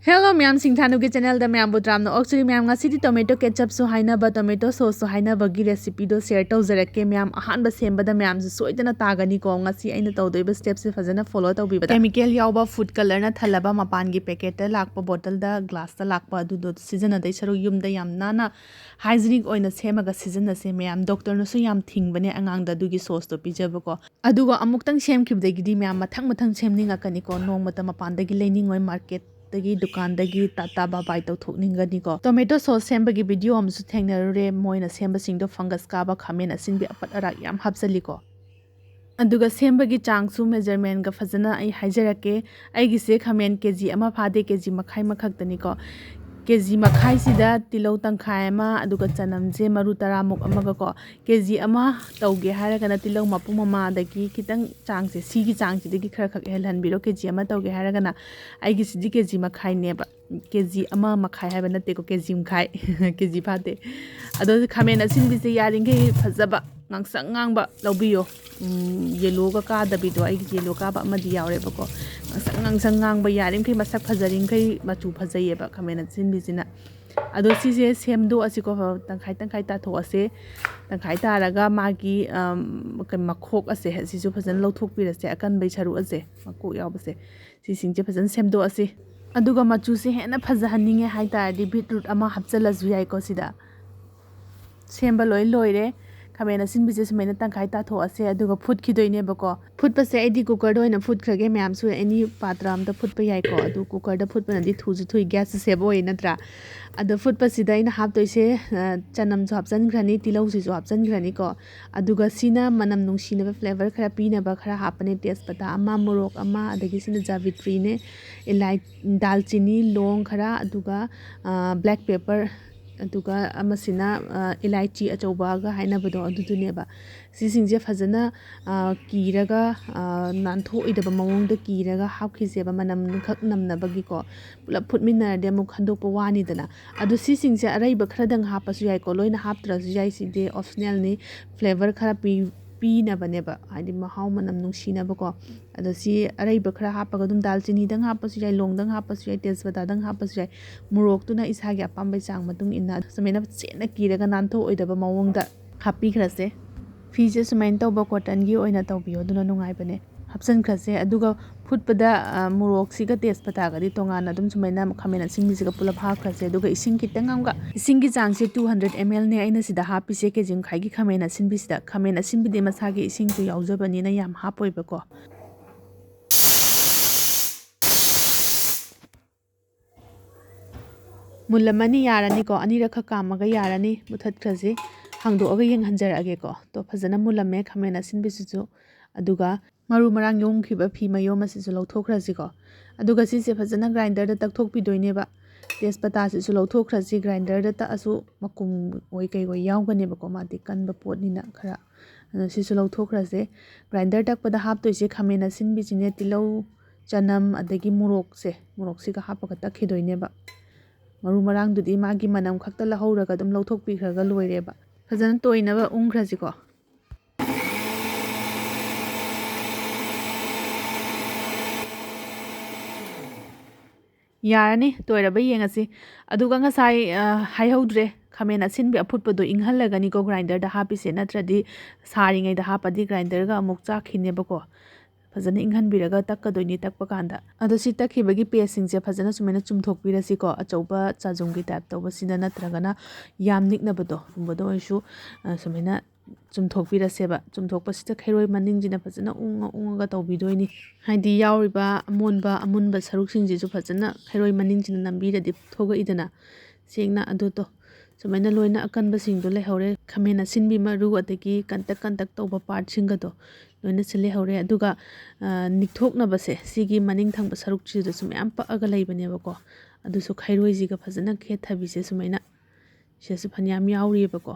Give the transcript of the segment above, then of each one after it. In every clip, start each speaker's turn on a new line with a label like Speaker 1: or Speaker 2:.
Speaker 1: Hello ma'am, Singthanu ke channel da ma'am budram no actually ma'am ngasi di tomato ketchup so haina ba tomato sauce so haina ba gi recipe do share to jarake ma'am ahan ba semba da ma'am so soidana tagani ko ngasi aina tawdoi ba steps se fazana follow tawbi ba chemical yawba food color na thalaba mapan gi packet ta lakpa bottle da glass ta lakpa adu do season dai saru yum da yam nana hygienic oina semaga season na se ma'am doctor no so yam thingbane angang da du gi sauce to pijaba ko aduga amuktang sem khibda gi di ma'am mathang semninga kani ko nong mata mapan da gi lening oi market दगी दुकान दगी ताता बाबाई तो थोकनिंगनी को tomato sauce सेंबगी video हमसु थेंगनरे Moina सेंबसिंग दो fungus काबा खामेन असिनबी अपट अराक याम हापसलिको अदुगा सेंबगी चांगसु measurement गा फजना आई हाइजरके आइगिसे खामेन KG अमा फादे KG मखाई मखक्तनी को KG मखाई सिदा तिलौ तंखाय अमा अदुगा चनमजे मरु तरामुक अमगा को केजी अमा तौगे हारगना तिलौ मपु ममा दगी खितंग चांगसे सीगी चांगसे दगी खर खक हेलहनबिरो केजी अमा तौगे हारगना आइगी सिदी केजी मखाई नेबा केजी अमा मखाई हाबा नते को केजी मखाई केजी फाते अदो खामेन असिनबिसे यारिंगे फजबा ngangsang ngangba lawbiyo yellow ga ka dabido ai yellow ka ba amadi yawre bako ngangsang ngangba yarim kai masak phajaring kai machu phajaye ba khamena sinbisina ado si se semdo asiko tangkhai ta tho ase tangkhai ta raga magi makhok ase si su phajan lawthok pi rase akan bai charu ase makok yawbase si singje phajan semdo ase aduga machu se hena phajahaninge hai ta di beetroot ama hapchala zu yai ko sida semba loire खामेना सिनबिसे Sumena तंखाई ताथो असे अदुगा foot खिदोइने बको foot पसे आइदी cooker दोइना foot खगे ma'am सु any पात्र आम त foot प याइ को अदु cooker the foot पनदि थुजु थुइ gas सेबो इ नत्रा अदु फुट पसिदा इन हाप तोइसे चनम जो हापसन ग्रनी तिलौ सि जो हापसन ग्रनी को अदुगा सिना मनम नुंसिने फ्लेवर खरा पीना बा खरा हापने टेस्ट पता अमा मोरोक अमा अदगी सिना जावित्री ने इलाइ दालचीनी लोंग खरा अदुगा ब्लैक पेपर अदुगा अमसिना इलायची अचौबागा हाइनाबदो अदुदुनेबा सिसिंगजे फजना कीरगा नानथो इदबा मवंगदा कीरगा हापखिसेबा मनम खक नमनबगिको पुलप फुटमिनरदे मु खंदोकपा वानिदना अदु सिसिंगजे अरैबा खरदंग हापसु याइको लोइना हापत्रसु याइ सिदे ऑप्शनल नि फ्लेवर खरा पीनबनेबा हाइदि महाव मनम नुंसिनबको अदो सि अरैबा खरा हापगा दुम दालचीनी दंग हापसु याइ लोंगदंग हापसु याइ तेजपत्ता दंग हापसु याइ मुरोक तुना इसागे अपाम्बै चांग मतुंग इन्ना समेना सेना कीरगा नानथो ओइदबा मवंगदा हापी खरसे फीजे सुमाइन तौबा कॉटन गी ओइना तौबियो दुना नुंगाइबने हपसन खरसे अदुगा फुटपदा मुरोक सिगा तेजपत्ता गदि तोंगाना दुम सुमाइना खामेना सिंगबिसिगा पुलप हाप खरसे अदुगा इसिंग खितंग आमगा इसिंगी चांगसे 200 ml ने आइना सिदा हापिसे केजिम खाइगी खामेना सिंबिसिदा खामेना सिंबिदे मसागे इसिंग तु यावजबनिना याम हापोइबको मुल्लमनी यारानी को अनिरख कामगा यारानी मुथत खरसे हांगदोअगा येंग हंजरअगे को तो फजना मुल्लमे खामेना सिनबिसुजु अदुगा मरु मरांग योंखिबा फी मयो मसिसु लौथोखरसि को अदुगा सिसे फजना ग्राइंडर द तकथोकपिदोइनेबा तेजपत्ता सिसु लौथोखरसि ग्राइंडर द ता असु मकुम ओइ कै ओइ यावगनेबा को मादि कनबा पोटनिना खरा सिसु लौथोखरसि ग्राइंडर तकपदा हापतोइसे खामेना सिनबिसिने तिलौ चनम अदगी मुरोकसिगा हापगा तखिदोइनेबा मरु मरांगदुदी मागी मनम खक्ता लहौरगा दम लौथोकपिखरगा लोइरेबा फजन तोइनबा उंखरसिको यारनी तोइरबा येंगसि अदुगा ngasai हाइहौद्रे खामेना सिनबि अफुटपदो इंगहलगनिको ग्राइंडर दा हापिसे नत्रदि सारिङै दा हापदि ग्राइंडर गा अमुक चाखिनेबको फजन इंगहनबिरगा तक्कदोइनि तक्पा कांदा अदो सि तक्खिबगी पेसिंगसे फजन सुमेना चुमथोकपिरसिको अचौबा चाजुंगी टाइप तौबसिना नत्रगना याम निकनबदो गुंबदो ओइसु सुमेना चुमथोकपिरसेबा चुमथोकपसिता खैरोय मनिंगजिना फजना उंगा तौबिदोइनि हाइदि यावरिबा अमुनबा सरुकसिंजिसु फजना खैरोय मनिंगजिना नंबिरदि थोगइदना सेंगना अदुतो सुमेना लोइना अकनबसिंगदो लेहौरे खामेना सिनबि मरु अदगी कंतक तौबा पार्ट सिंगदो लोइना सिले हौरे अदुगा निकथोकनबसे सिगी मनिंग थंगबा सरुकचिदो सुमयाम पअगा लैबनेबको अदुसु खैरोयजिगा फजना खेथबिसे सुमेना सेसु फन्याम यावरिबको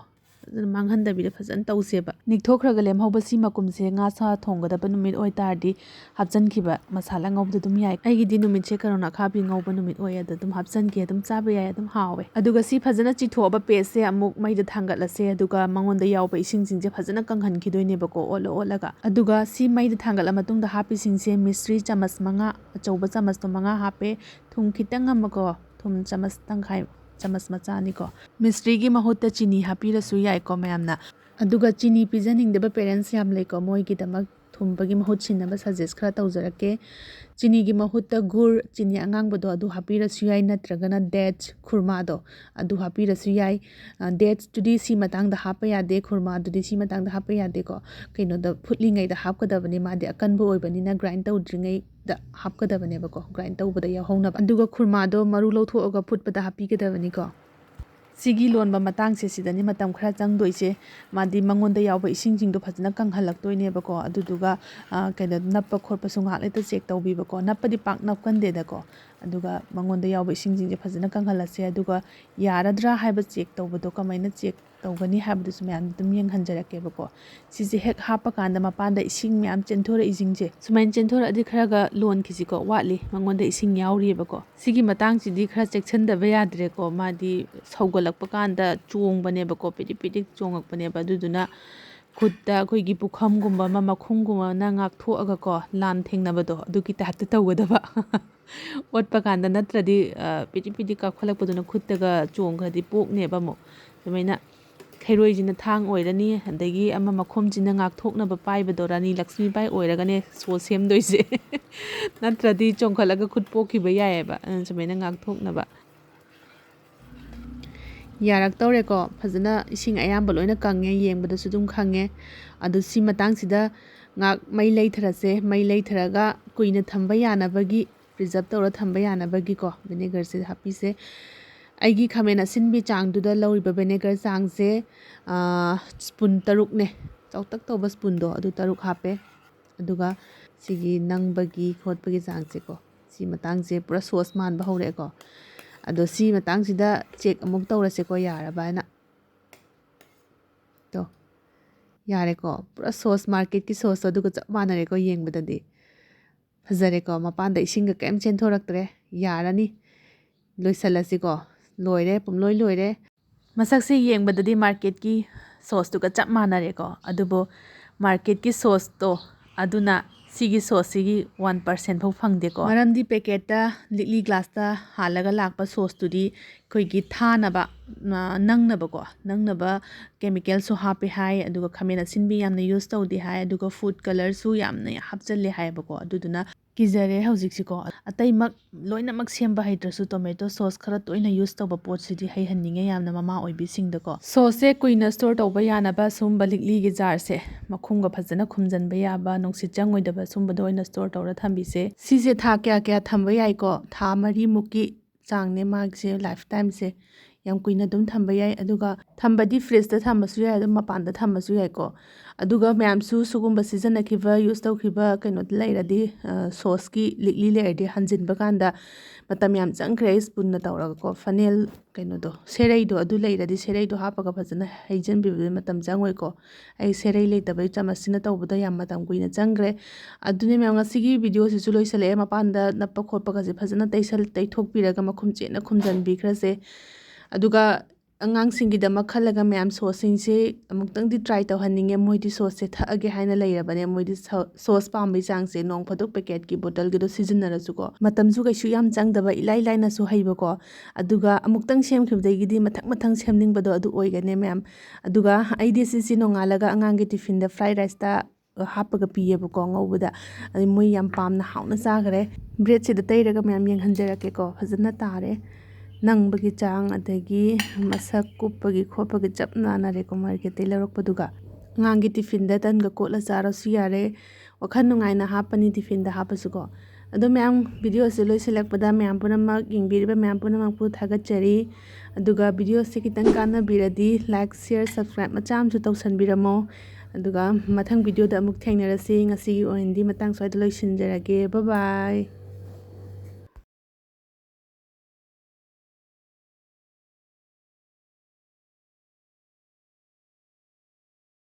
Speaker 1: ꯃꯥꯡꯍꯟꯗꯕꯤꯗ ꯐꯖꯅ ꯇꯧꯁꯦꯕ ꯅꯤꯛꯊꯣꯛꯈ꯭ꯔꯒ ꯂꯦꯝꯍꯧꯕ ꯁꯤ ꯃꯀꯨꯝꯁꯦ ꯉꯥ ꯁꯥ ꯊꯣꯡꯒꯗꯕ ꯅꯨꯃꯤꯠ ꯑꯣꯏꯇꯥꯔꯗꯤ ꯍꯥꯞꯆꯤꯟꯈꯤꯕ ꯃꯁꯥꯂꯥ ꯉꯧꯕꯗ ꯑꯗꯨꯝ ꯌꯥꯏ ꯑꯩꯒꯤꯗꯤ ꯅꯨꯃꯤꯠꯁꯦ ꯀꯔꯣꯅꯥ ꯑꯈꯥꯕꯤ ꯉꯧꯕ ꯅꯨꯃꯤꯠ ꯑꯣꯏ ꯑꯗ ꯑꯗꯨꯝ ꯍꯥꯞꯆꯤꯟꯒꯦ ꯑꯗꯨꯝ ꯆꯥꯕ ꯌꯥꯏ ꯑꯗꯨꯝ ꯍꯥꯎꯋꯦ ꯑꯗꯨꯒ ꯁꯤ ꯐꯖꯅ ꯆꯤꯊꯣꯛꯑꯕ ꯄꯦꯁꯁꯦ ꯑꯃꯨꯛ ꯃꯩꯗ ꯊꯥꯡꯒꯠꯂꯁꯦ ꯑꯗꯨꯒ ꯃꯉꯣꯟꯗ ꯌꯥꯎꯕ ꯏꯁꯤꯡꯁꯤꯡꯁꯦ ꯐꯖꯅ ꯀꯪꯍꯟꯈꯤꯗꯣꯏꯅꯦꯕꯀꯣ ꯑꯣꯠꯂ ꯑꯣꯠꯂꯒ ꯑꯗꯨꯒ ꯁꯤ ꯃꯩꯗ ꯊꯥꯡꯒꯠꯂ ꯃꯇꯨꯡꯗ ꯍꯥꯞꯄꯤꯁꯤꯡꯁꯦ ꯃꯤꯁꯇ꯭ꯔꯤ ꯆꯃꯁ 5 ꯑꯆꯧꯕ ꯆꯃꯁꯇꯣ 5 ꯍꯥꯞꯄꯦ ꯊꯨꯝ ꯈꯤꯇꯪ ꯑꯃꯀꯣ ꯊꯨꯝ ꯆꯃꯁ ꯇꯪꯈꯥꯏ ꯆꯃꯁ ꯃꯆꯥꯅꯤꯀꯣ ꯃꯤꯁꯇ꯭ꯔꯤꯒꯤ ꯃꯍꯨꯠꯇ ꯆꯤꯅꯤ ꯍꯥꯞꯄꯤꯔꯁꯨ ꯌꯥꯏꯀꯣ ꯃꯌꯥꯝꯅ ꯑꯗꯨꯒ ꯆꯤꯅꯤ ꯄꯤꯖꯅꯤꯡꯗꯕ ꯄꯦꯔꯦꯟट्ꯁ ꯌꯥꯝ ꯂꯩꯀꯣ ꯃꯣꯏꯒꯤꯗꯃꯛ ꯊꯨꯝꯕꯒꯤ ꯃꯍꯨꯠ ꯁꯤꯟꯅꯕ ꯁꯖꯦꯁ ꯈꯔ ꯇꯧꯖꯔꯛꯀꯦ ꯆꯤꯅꯤꯒꯤ ꯃꯍꯨꯠꯇ ꯒꯨꯔ ꯆꯤꯅꯤ ꯑꯉꯥꯡꯕꯗꯣ ꯑꯗꯨ ꯍꯥꯞꯄꯤꯔꯁꯨ ꯌꯥꯏ ꯅꯠꯇ꯭ꯔꯒꯅ ꯗꯦꯠꯁ ꯈꯨꯔꯃꯥꯗꯣ ꯑꯗꯨ ꯍꯥꯞꯄꯤꯔꯁꯨ ꯌꯥꯏ ꯗꯦꯠꯁꯇꯨꯗꯤ ꯁꯤ ꯃꯇꯥꯡꯗ ꯍꯥꯞꯄ ꯌꯥꯗꯦ ꯈꯨꯔꯃꯥꯗꯨꯗꯤ ꯁꯤ ꯃꯇꯥꯡꯗ ꯍꯥꯞꯄ ꯌꯥꯗꯦꯀꯣ ꯀꯩꯅꯣꯗ ꯐꯨꯠꯂꯤꯉꯩꯗ ꯍꯥꯞꯀꯗꯕꯅꯤ ꯃꯥꯗꯤ ꯑꯀꯟꯕ ꯑꯣꯏꯕꯅꯤꯅ ꯒ꯭ꯔꯥꯏꯟ ꯇꯧꯗ꯭ꯔꯤꯉꯩꯗ ꯍꯥꯞꯀꯗꯕꯅꯦꯕꯀꯣ ꯒ꯭ꯔꯥꯏꯟ ꯇꯧꯕꯗ ꯌꯥꯎꯍꯧꯅꯕ ꯑꯗꯨꯒ ꯈꯨꯔꯃꯥꯗꯣ ꯃꯔꯨ ꯂꯧꯊꯣꯛꯑꯒ ꯐꯨꯠꯄꯗ ꯍꯥꯞꯄꯤꯒꯗꯕꯅꯤꯀꯣ ꯁꯤꯒꯤ ꯂꯣꯟꯕ ꯃꯇꯥꯡꯁꯦ ꯁꯤꯗꯅꯤ ꯃꯇꯝ ꯈꯔ ꯆꯪꯗꯣꯏꯁꯦ ꯃꯥꯗꯤ ꯃꯉꯣꯟꯗ ꯌꯥꯎꯕ ꯏꯁꯤꯡꯁꯤꯡꯗꯣ ꯐꯖꯅ ꯀꯪꯍꯜꯂꯛꯇꯣꯏꯅꯦꯕꯀꯣ ꯑꯗꯨꯗꯨꯒ ꯀꯩꯅꯣ ꯅꯞꯄ ꯈꯣꯠꯄꯁꯨ ꯉꯥꯏꯍꯥꯛ ꯂꯩꯇ ꯆꯦꯛ ꯇꯧꯕꯤꯕꯀꯣ ꯅꯞꯄꯗꯤ ꯄꯥꯛ ꯅꯞꯀꯟꯗꯦꯗꯀꯣ ꯑꯗꯨꯒ ꯃꯉꯣꯟꯗ ꯌꯥꯎꯕ ꯏꯁꯤꯡꯁꯤꯡꯁꯦ ꯐꯖꯅ ꯀꯪꯍꯜꯂꯁꯦ ꯑꯗꯨꯒ ꯌꯥꯔꯗ꯭ꯔꯥ ꯍꯥꯏꯕ ꯆꯦꯛ ꯇꯧꯕꯗꯣ ꯀꯃꯥꯏꯅ ꯆꯦꯛ ꯇꯧꯒꯅꯤ ꯍꯥꯏꯕꯗꯨꯁꯨ ꯃꯌꯥꯝ ꯑꯗꯨꯝ ꯌꯦꯡꯍꯟꯖꯔꯛꯀꯦꯕꯀꯣ ꯁꯤꯁꯦ ꯍꯦꯛ ꯍꯥꯞꯄ ꯀꯥꯟꯗ ꯃꯄꯥꯟꯗ ꯏꯁꯤꯡ ꯃꯌꯥꯝ ꯆꯦꯟꯊꯣꯔꯛꯏꯁꯤꯡꯁꯦ ꯁꯨꯃꯥꯏꯅ ꯆꯦꯟꯊꯣꯔꯛꯑꯗꯤ ꯈꯔꯒ ꯂꯣꯟꯈꯤꯁꯤꯀꯣ ꯋꯥꯠꯂꯤ ꯃꯉꯣꯟꯗ ꯏꯁꯤꯡ ꯌꯥꯎꯔꯤꯑꯕꯀꯣ ꯁꯤꯒꯤ ꯃꯇꯥꯡꯁꯤꯗꯤ ꯈꯔ ꯆꯦꯛꯁꯤꯟꯗꯕ ꯌꯥꯗ꯭ꯔꯦꯀꯣ ꯃꯥꯗꯤ ꯁꯧꯒꯠꯂꯛꯄ ꯀꯥꯟꯗ ꯆꯣꯡꯕꯅꯦꯕꯀꯣ ꯄꯤꯗꯤꯛ ꯄꯤꯗꯤꯛ ꯆꯣꯡꯉꯛꯄꯅꯦꯕ ꯑꯗꯨꯗꯨꯅ ꯈꯨꯠꯇ ꯑꯩꯈꯣꯏꯒꯤ ꯄꯨꯈꯝꯒꯨꯝꯕ ꯑꯃ ꯃꯈꯨꯝꯒꯨꯝꯕꯅ ꯉꯥꯛꯊꯣꯛꯑꯒꯀꯣ ꯂꯥꯟ ꯊꯦꯡꯅꯕꯗꯣ ꯑꯗꯨꯒꯤ ꯇꯥꯏꯞꯇ ꯇꯧꯒꯗꯕ ꯑꯣꯠꯄ ꯀꯥꯟꯗ ꯅꯠꯇ꯭ꯔꯗꯤ ꯄꯤꯗꯤꯛ ꯄꯤꯗꯤꯛ ꯀꯥꯞꯈꯠꯂꯛꯄꯗꯨꯅ ꯈꯨꯠꯇꯒ ꯆꯣꯡꯈ꯭ꯔꯗꯤ ꯄꯣꯛꯅꯦꯕ ꯑꯃꯨꯛ ꯁꯨꯃꯥꯏꯅ ꯈꯩꯔꯣꯏꯁꯤꯅ ꯊꯥꯡ ꯑꯣꯏꯔꯅꯤ ꯑꯗꯒꯤ ꯑꯃ ꯃꯈꯨꯝꯁꯤꯅ ꯉꯥꯛꯊꯣꯛꯅꯕ ꯄꯥꯏꯕꯗꯣ ꯔꯥꯅꯤ ꯂꯛꯁꯃꯤꯕꯥꯏ ꯑꯣꯏꯔꯒꯅꯦ ꯁꯣ ꯁꯦꯝꯗꯣꯏꯁꯦ ꯅꯠꯇ꯭ꯔꯗꯤ ꯆꯣꯡꯈꯠꯂꯒ ꯈꯨꯠ ꯄꯣꯛꯈꯤꯕ ꯌꯥꯏꯑꯕ ꯁꯨꯃꯥꯏꯅ ꯉꯥꯛꯊꯣꯛꯅꯕ ꯌꯥꯔꯛꯇꯧꯔꯦꯀꯣ ꯐꯖꯅ ꯏꯁꯤꯡ ꯑꯌꯥꯝꯕ ꯂꯣꯏꯅ ꯀꯪꯉꯦ ꯌꯦꯡꯕꯗꯁꯨ ꯑꯗꯨꯝ ꯈꯪꯉꯦ ꯑꯗꯨ ꯁꯤ ꯃꯇꯥꯡꯁꯤꯗ ꯉꯥꯛ ꯃꯩ ꯂꯩꯊꯔꯁꯦ ꯃꯩ ꯂꯩꯊꯔꯒ ꯀꯨꯏꯅ ꯊꯝꯕ ꯌꯥꯅꯕꯒꯤ ꯄ꯭ꯔꯤꯖꯔꯞ ꯇꯧꯔ ꯊꯝꯕ ꯌꯥꯅꯕꯒꯤꯀꯣ ꯚꯤꯅꯦꯒꯔꯁꯦ ꯍꯥꯞꯄꯤꯁꯦ ꯑꯩꯒꯤ ꯈꯥꯃꯦꯟ ꯑꯁꯤꯟꯕꯤ ꯆꯥꯡꯗꯨꯗ ꯂꯧꯔꯤꯕ ꯚꯤꯅꯦꯒꯔ ꯆꯥꯡꯁꯦ ꯁ꯭ꯄꯨꯟ 3ꯅꯦ ꯆꯥꯎꯇꯛ ꯇꯧꯕ ꯁ꯭ꯄꯨꯟꯗꯣ ꯑꯗꯨ 3 ꯍꯥꯞꯄꯦ ꯑꯗꯨꯒ ꯁꯤꯒꯤ ꯅꯪꯕꯒꯤ ꯈꯣꯠꯄꯒꯤ ꯆꯥꯡꯁꯦꯀꯣ ꯁꯤ ꯃꯇꯥꯡꯁꯦ ꯄꯨꯔꯥ ꯁꯣꯁ ꯃꯥꯟꯕ ꯍꯧꯔꯛꯑꯦꯀꯣ ꯑꯗꯣ ꯁꯤ ꯃꯇꯥꯡꯁꯤꯗ ꯆꯦꯛ ꯑꯃꯨꯛ ꯇꯧꯔꯁꯦꯀꯣ ꯌꯥꯔꯕ ꯍꯥꯏꯅ ꯇꯣ ꯌꯥꯔꯦꯀꯣ ꯄꯨꯔꯥ ꯁꯣꯁ ꯃꯥꯔꯀꯦꯠꯀꯤ ꯁꯣꯁꯇꯣ ꯑꯗꯨꯒ ꯆꯞ ꯃꯥꯟꯅꯔꯦꯀꯣ ꯌꯦꯡꯕꯗꯗꯤ ꯐꯖꯔꯦꯀꯣ ꯃꯄꯥꯟꯗ ꯏꯁꯤꯡꯒ ꯀꯩꯝ ꯆꯦꯟꯊꯣꯔꯛꯇ꯭ꯔꯦ ꯌꯥꯔꯅꯤ ꯂꯣꯏꯁꯜꯂꯁꯤꯀꯣ ꯂꯣꯏꯔꯦ ꯄꯨꯝꯂꯣꯏ ꯂꯣꯏꯔꯦ ꯃꯁꯛꯁꯦ ꯌꯦꯡꯕꯗꯗꯤ ꯃꯥꯔꯀꯦꯠꯀꯤ ꯁꯣꯁꯇꯨꯒ ꯆꯞ ꯃꯥꯟꯅꯔꯦꯀꯣ ꯑꯗꯨꯕꯨ ꯃꯥꯔꯀꯦꯠꯀꯤ ꯁꯣꯁꯇꯣ ꯑꯗꯨꯅ ꯁꯤꯒꯤ ꯁꯣꯁꯁꯤꯒꯤ 1% ꯐꯥꯎ ꯐꯪꯗꯦꯀꯣ ꯃꯔꯝꯗꯤ ꯄꯦꯀꯦꯠꯇ ꯂꯤꯛꯂꯤ ꯒ꯭ꯂꯥꯁꯇ ꯍꯥꯜꯂꯒ ꯂꯥꯛꯄ ꯁꯣꯁꯇꯨꯗꯤ ꯑꯩꯈꯣꯏꯒꯤ ꯊꯥꯅꯕ ꯅꯪꯅꯕꯀꯣ ꯅꯪꯅꯕ ꯀꯦꯃꯤꯀꯦꯜꯁꯨ ꯍꯥꯞꯄꯦ ꯍꯥꯏ ꯑꯗꯨꯒ ꯈꯥꯃꯦꯟ ꯑꯁꯤꯟꯕꯤ ꯌꯥꯝꯅ ꯌꯨꯁ ꯇꯧꯗꯦ ꯍꯥꯏ ꯑꯗꯨꯒ ꯐꯨꯗ ꯀꯂꯔꯁꯨ ꯌꯥꯝꯅ ꯍꯥꯞꯆꯜꯂꯦ ꯍꯥꯏꯌꯦꯕꯀꯣ ꯑꯗꯨꯗꯨꯅ ꯀꯤꯖꯔꯦ ꯍꯧꯖꯤꯛꯁꯤꯀꯣ ꯑꯇꯩꯃꯛ ꯂꯣꯏꯅꯃꯛ ꯁꯦꯝꯕ ꯍꯩꯇ꯭ꯔꯁꯨ ꯇꯣꯃꯦꯇꯣ ꯁꯣꯁ ꯈꯔ ꯇꯣꯏꯅ ꯌꯨꯁ ꯇꯧꯕ ꯄꯣꯠꯁꯤꯗꯤ ꯍꯩꯍꯟꯅꯤꯡꯉꯦ ꯌꯥꯝꯅ ꯃꯃꯥ ꯑꯣꯏꯕꯤꯁꯤꯡꯗꯀꯣ ꯁꯣꯁꯁꯦ ꯀꯨꯏꯅ ꯁ꯭ꯇꯣꯔ ꯇꯧꯕ ꯌꯥꯅꯕ ꯁꯨꯝꯕ ꯂꯤꯛꯂꯤꯒꯤ ꯖꯥꯔꯁꯦ ꯃꯈꯨꯝꯒ ꯐꯖꯅ ꯈꯨꯝꯖꯤꯟꯕ ꯌꯥꯕ ꯅꯨꯡꯁꯤꯠ ꯆꯪꯉꯣꯏꯗꯕ ꯁꯨꯝꯕꯗ ꯑꯣꯏꯅ ꯁ꯭ꯇꯣꯔ ꯇꯧꯔ ꯊꯝꯕꯤꯁꯦ ꯁꯤꯁꯦ ꯊꯥ ꯀꯌꯥ ꯊꯝꯕ ꯌꯥꯏꯀꯣ ꯊꯥ 4 ꯆꯥꯡꯅꯦ ꯃꯥꯒꯤꯁꯦ ꯂꯥꯏꯐ ꯇꯥꯏꯝꯁꯦ ꯌꯥꯝ ꯀꯨꯏꯅ ꯑꯗꯨꯝ ꯊꯝꯕ ꯌꯥꯏ ꯑꯗꯨꯒ ꯊꯝꯕꯗꯤ ꯐ꯭ꯔꯤꯖꯇ ꯊꯝꯕꯁꯨ ꯌꯥꯏ ꯑꯗꯨꯝ ꯃꯄꯥꯟꯗ ꯊꯝꯕꯁꯨ ꯌꯥꯏꯀꯣ ꯑꯗꯨꯒ ꯃꯌꯥꯝꯁꯨ ꯁꯤꯒꯨꯝꯕ ꯁꯤꯖꯤꯟꯅꯈꯤꯕ ꯌꯨꯁ ꯇꯧꯈꯤꯕ ꯀꯩꯅꯣꯗ ꯂꯩꯔꯗꯤ ꯁꯣꯁꯀꯤ ꯂꯤꯛꯂꯤ ꯂꯩꯔꯗꯤ ꯍꯟꯖꯤꯟꯕ ꯀꯥꯟꯗ ꯃꯇꯝ ꯌꯥꯝ ꯆꯪꯈ꯭ꯔꯦ ꯁ꯭ꯄꯨꯟꯅ ꯇꯧꯔꯒꯀꯣ ꯐꯅꯦꯜ ꯀꯩꯅꯣꯗꯣ ꯁꯦꯔꯩꯗꯣ ꯑꯗꯨ ꯂꯩꯔꯗꯤ ꯁꯦꯔꯩꯗꯣ ꯍꯥꯞꯄꯒ ꯐꯖꯅ ꯍꯩꯖꯤꯟꯕꯤꯕꯗ ꯃꯇꯝ ꯆꯪꯉꯣꯏꯀꯣ ꯑꯩ ꯁꯦꯔꯩ ꯂꯩꯇꯕꯩ ꯆꯃꯁꯁꯤꯅ ꯇꯧꯕꯗ ꯌꯥꯝ ꯃꯇꯝ ꯀꯨꯏꯅ ꯆꯪꯈ꯭ꯔꯦ ꯑꯗꯨꯅꯦ ꯃꯌꯥꯝ ꯉꯁꯤꯒꯤ ꯚꯤꯗꯤꯑꯣꯁꯤꯁꯨ ꯂꯣꯏꯁꯤꯜꯂꯛꯑꯦ ꯃꯄꯥꯟꯗ ꯅꯞꯄ ꯈꯣꯠꯄꯒꯁꯦ ꯐꯖꯅ ꯇꯩꯊꯣꯛꯄꯤꯔꯒ ꯃꯈꯨꯝ ꯆꯦꯠꯅ ꯈꯨꯝꯖꯤꯟꯕꯤꯈ꯭ꯔꯁꯦ ꯑꯗꯨꯒ ꯑꯉꯥꯡꯁꯤꯡꯒꯤꯗꯃꯛ ꯈꯜꯂꯒ ꯃꯌꯥꯝ ꯁꯣꯁꯁꯤꯡꯁꯦ ꯑꯃꯨꯛꯇꯪꯗꯤ ꯇ꯭ꯔꯥꯏ ꯇꯧꯍꯟꯅꯤꯡꯉꯦ ꯃꯣꯏꯗꯤ ꯁꯣꯁꯁꯦ ꯊꯛꯑꯒꯦ ꯍꯥꯏꯅ ꯂꯩꯔꯕꯅꯦ ꯃꯣꯏꯗꯤ ꯁꯣꯁ ꯄꯥꯝꯕꯩ ꯆꯥꯡꯁꯦ ꯅꯣꯡ ꯐꯥꯗꯣꯛ ꯄꯦꯀꯦꯠꯀꯤ ꯕꯣꯇꯜꯒꯤꯗꯣ ꯁꯤꯖꯤꯟꯅꯔꯁꯨꯀꯣ ꯃꯇꯝꯁꯨ ꯀꯩꯁꯨ ꯌꯥꯝ ꯆꯪꯗꯕ ꯏꯂꯥꯏ ꯂꯥꯏꯅꯁꯨ ꯍꯩꯕꯀꯣ ꯑꯗꯨꯒ ꯑꯃꯨꯛꯇꯪ ꯁꯦꯝꯈꯤꯕꯗꯒꯤꯗꯤ ꯃꯊꯪ ꯁꯦꯝꯅꯤꯡꯕꯗꯣ ꯑꯗꯨ ꯑꯣꯏꯒꯅꯤ ꯃꯌꯥꯝ ꯑꯗꯨꯒ ꯑꯩꯗꯤ ꯁꯤꯁꯤ ꯅꯣꯡꯉꯥꯜꯂꯒ ꯑꯉꯥꯡꯒꯤ ꯇꯤꯐꯤꯟꯗ ꯐ꯭ꯔꯥꯏ ꯔꯥꯏꯁꯇ ꯍꯥꯞꯄꯒ ꯄꯤꯌꯦꯕꯀꯣ ꯉꯧꯕꯗ ꯑꯗꯩ ꯃꯣꯏ ꯌꯥꯝ ꯄꯥꯝꯅ ꯍꯥꯎꯅ ꯆꯥꯈꯔꯦ ꯕ꯭ꯔꯦꯗꯁꯤꯗ ꯇꯩꯔꯒ ꯃꯌꯥꯝ ꯌꯦꯡꯍꯟꯖꯔꯛꯀꯦꯀꯣ ꯐꯖꯅ ꯇꯥꯔꯦ ꯅꯪꯕꯒꯤ ꯆꯥꯡ ꯑꯗꯒꯤ ꯃꯁꯛ ꯀꯨꯞꯄꯒꯤ ꯈꯣꯠꯄꯒꯤ ꯆꯞ ꯃꯥꯟꯅꯔꯦꯀꯣ ꯃꯥꯔꯀꯦꯠꯇꯩ ꯂꯧꯔꯛꯄꯗꯨꯒ ꯑꯉꯥꯡꯒꯤ ꯇꯤꯐꯤꯟꯗ ꯇꯟꯒ ꯀꯣꯠꯂ ꯆꯥꯔꯁꯨ ꯌꯥꯔꯦ ꯋꯥꯈꯜ ꯅꯨꯡꯉꯥꯏꯅ ꯍꯥꯞꯄꯅꯤ ꯇꯤꯐꯤꯟꯗ ꯍꯥꯞꯄꯁꯨꯀꯣ ꯑꯗꯣ ꯃꯌꯥꯝ ꯚꯤꯗꯤꯑꯣꯁꯦ ꯂꯣꯏꯁꯤꯜꯂꯛꯄꯗ ꯃꯌꯥꯝ ꯄꯨꯝꯅꯃꯛ ꯌꯦꯡꯕꯤꯔꯤꯕ ꯃꯌꯥꯝ ꯄꯨꯝꯅꯃꯛꯄꯨ ꯊꯥꯒꯠꯆꯔꯤ ꯑꯗꯨꯒ ꯚꯤꯗꯤꯑꯣꯁꯦ ꯈꯤꯇꯪ ꯀꯥꯟꯅꯕꯤꯔꯗꯤ ꯂꯥꯏꯛ ꯁꯤꯌꯔ ꯁꯕꯁꯀ꯭ꯔꯥꯏꯕ ꯃꯆꯥ ꯑꯃꯁꯨ ꯇꯧꯁꯟꯕꯤꯔꯝꯃꯣ ꯑꯗꯨꯒ ꯃꯊꯪ ꯚꯤꯗꯤꯑꯣꯗ ꯑꯃꯨꯛ ꯊꯦꯡꯅꯔꯁꯤ ꯉꯁꯤꯒꯤ ꯑꯣꯏꯅꯗꯤ ꯃꯇꯥꯡ ꯁ꯭ꯋꯥꯏꯗ ꯂꯣꯏꯁꯤꯟꯖꯔꯒꯦ ꯕꯥꯏ ꯕꯥꯏ